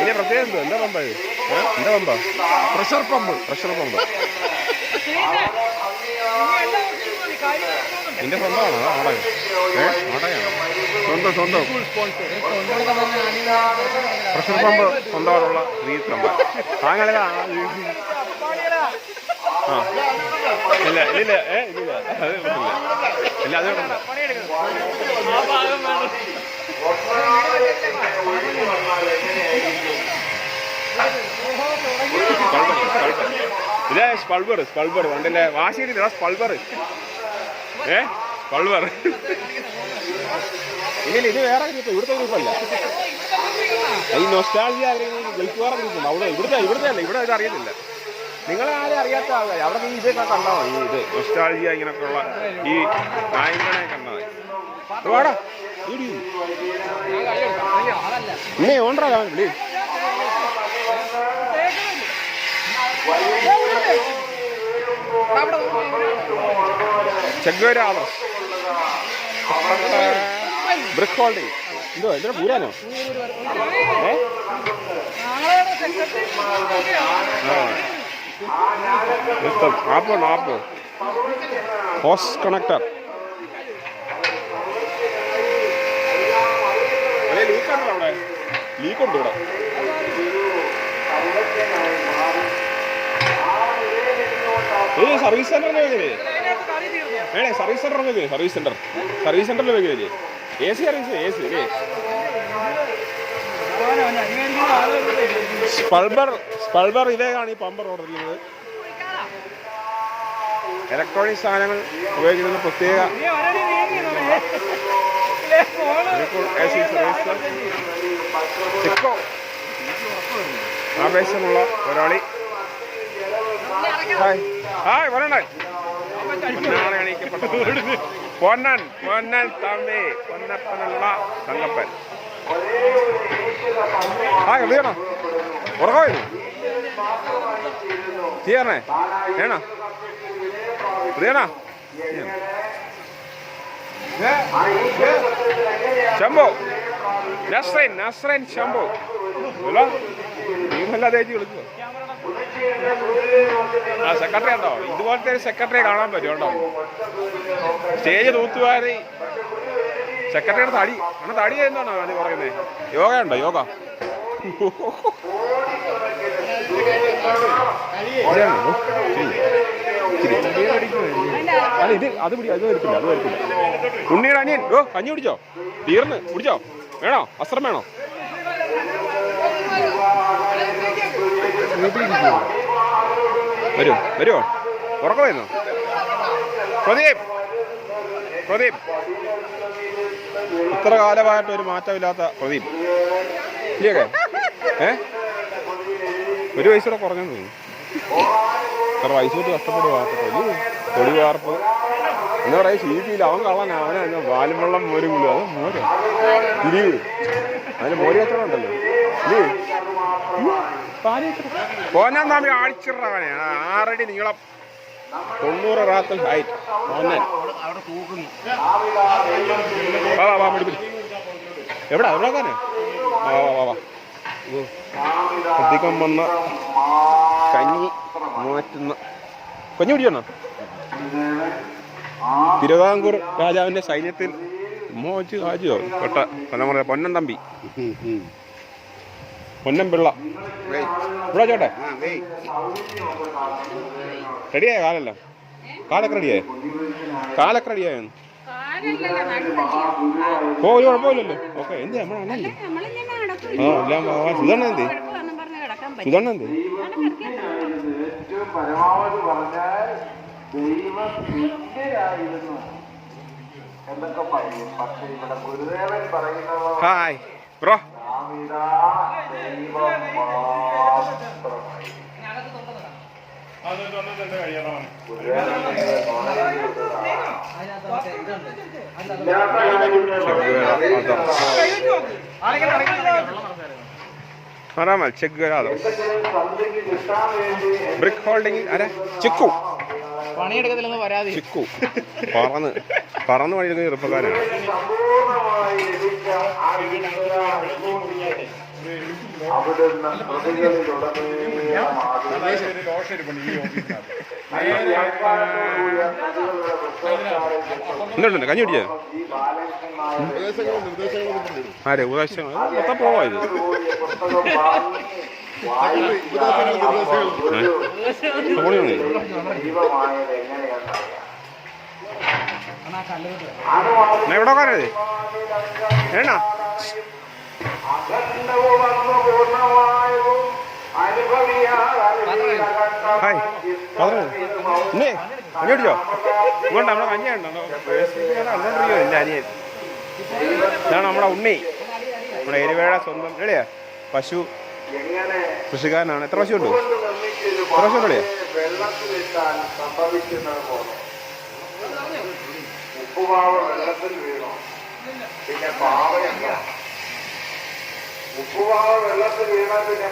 ഇതിന്റെ പ്രത്യേകത എന്തോ? എന്താ പമ്പ ഇത്? എന്താ പമ്പ? Pressure pump. ഇതിന്റെ സ്വന്തമാണോ? ആടയാണ്. സ്വന്തം പ്രഷർ പമ്പ് സ്വന്തമായിട്ടുള്ള രീതിയിലുള്ള താങ്കളേതാ? ആ ഇല്ല അത് അതുകൊണ്ടല്ല. ഇതേ സ്പൾബർ വണ്ടില്ലേ വാശിയില്ല സ്പൾബർ. സ്പൾബർ ഇല്ല, ഇത് വേറെ ഗ്രൂപ്പ്, ഇവിടുത്തെ ഗ്രൂപ്പല്ല. ഈ നൊസ്റ്റാൾജിയ ഗൾഫുകാരുടെ ഗ്രൂപ്പുണ്ട് അവിടെ. ഇവിടുത്തെ അല്ല, ഇവിടെ ഇത് അറിയത്തില്ല. നിങ്ങളെ ആരും അറിയാത്ത ആൾക്കാർ അവിടെ ഈ ഇതൊക്കെ കണ്ടാൽ മതി. ഇത് നൊസ്റ്റാൾജിയ ഇങ്ങനെയൊക്കെയുള്ള ഈ നായകനെ കണ്ടാൽ മതി. വാടാ ഇന്നേ ഓണ്ടറാ വിളി. ചെഗ്വേരാണോ? ബ്രിക്ക് ഹോൾഡിങ് എന്തോ എന്തിനാ പൂരാനോ? ആപ്പോ ഹോസ് കണക്ടർ ലീക്കുണ്ടോ? അവിടെ ലീക്കുണ്ട്. ഇവിടെ സർവീസ് സെന്ററിൽ വേണേ സർവീസ് സെന്ററിൽ വെക്കില്ലേ? എ സി സർവീസ് അല്ലേ? സ്പൾബർ ഇതേക്കാണ് ഈ പമ്പർ ഓർഡർ ചെയ്യുന്നത്. ഇലക്ട്രോണിക് സാധനങ്ങൾ ഉപയോഗിക്കുന്ന പ്രത്യേക ചിക്കോ ആവേശമുള്ള ഒരാളി. പൊന്നൻ തമ്പി പൊന്നപ്പനുള്ള തങ്കപ്പൻ. എവിടെയാണോ ഉറക്കമായിരുന്നു ചെയ്യാറേ? ഏണോ പ്രിയണ ശംഭു നസ്രൈൻ ശംഭു നീമല്ല തേച്ച് വിളിക്കുക. ആ സെക്രട്ടറി ഉണ്ടോ? ഇതുപോലത്തെ ഒരു സെക്രട്ടറിയെ കാണാൻ പറ്റും കേട്ടോ. സ്റ്റേജ് തൂത്തുവാരി സെക്രട്ടറിയുടെ തടി തടി എന്താണോ അത് പറയുന്നത്? യോഗ ഉണ്ടോ? യോഗ അത് വരത്തില്ല. ഉണ്ണിയുടെ അനിയൻ കഞ്ഞി കുടിച്ചോ? തീർന്ന് കുടിച്ചോ? വേണോ? വസ്ത്രം വേണോ? വരുമോ? ഉറക്കമായിരുന്നോ? പ്രദീപ് ഇത്ര കാലമായിട്ട് ഒരു മാറ്റമില്ലാത്ത പ്രദീപ് ഇല്ലേ? ഒരു വയസ്സൂടെ കുറഞ്ഞെന്ന് തോന്നുന്നു. ഇത്ര വയസ്സോട്ട് കഷ്ടപ്പെടുക പൊടി വാർപ്പ് എന്താ പറയാ? ശീലിച്ചില്ല. അവൻ കള്ളനാ. അവനെ വാലുവെള്ളം മോരുള്ളൂ. അത് മോരോ തിരിവ്. അതിന് മോര് കച്ചവടം ഉണ്ടല്ലോ. പോന്നാൻ താമി ആഴ്ചവനെ 6 അടി നീളം 90 റാത്തൽ ഹൈറ്റ്. എവിടാ എവിടെക്കാനെ? ശ്രദ്ധിക്കാൻ വന്ന കഞ്ഞി മാറ്റുന്ന കഞ്ഞി പിടിക്കണോ? തിരുവിതാംകൂർ രാജാവിന്റെ സൈന്യത്തിൽ ഹാജിയോ പെട്ട തലമുറ പൊന്നൻ തമ്പി പൊന്നൻ പിള്ള. ഇവിടെ ചേട്ടെ റെഡിയായ കാലൊക്കെ റെഡിയായോ? ഓ ഒരു കുഴപ്പമില്ലല്ലോ. ഓക്കെ എന്ത് നമ്മളല്ലേ? ആ എല്ലാം സുധണ്ണ എന്ത് ഹായ് ബ്രോ. ആരാമൽ ചെക്ക് ബ്രിക്ക് ഹോൾഡിംഗ് ആരാ? ചിക്കു പണിയെടുക്കത്തില്ലെന്ന് പരാതി. ചിക്കു പറന്ന് പണിയെടുക്കുന്ന ചെറുപ്പക്കാരാണ്. അവിടുന്ന് പ്രതികളിലുടനീളം എന്തുണ്ട് കഞ്ഞി പിടിച്ചേ ആരെ ഉപദേശങ്ങൾ മൊത്തം പോവാ ഇത് എവിടെ കാരത് ഏണ ഹായ് ഇന്നേ കഞ്ഞി പിടിച്ചോ ഇങ്ങോട്ട് നമ്മുടെ കഞ്ഞി ഉണ്ടോ കണ്ടോണ്ടിരിക്കോ എൻ്റെ അനിയൻ ഇതാണ് നമ്മുടെ ഉണ്ണി നമ്മുടെ എരുവേഴ സ്വന്തം എവിടെയാ പശു കൃഷിക്കാരനാണ് എത്ര പശു ഉണ്ട് എത്ര പശു ഉണ്ടല്ലേ ഉപ്പുമാവ് വെള്ളത്തിൽ വീണോ പിന്നെ പാവയുണ്ടോ ഉപ്പുമാവ് വെള്ളത്തിൽ വീണ പിന്നെ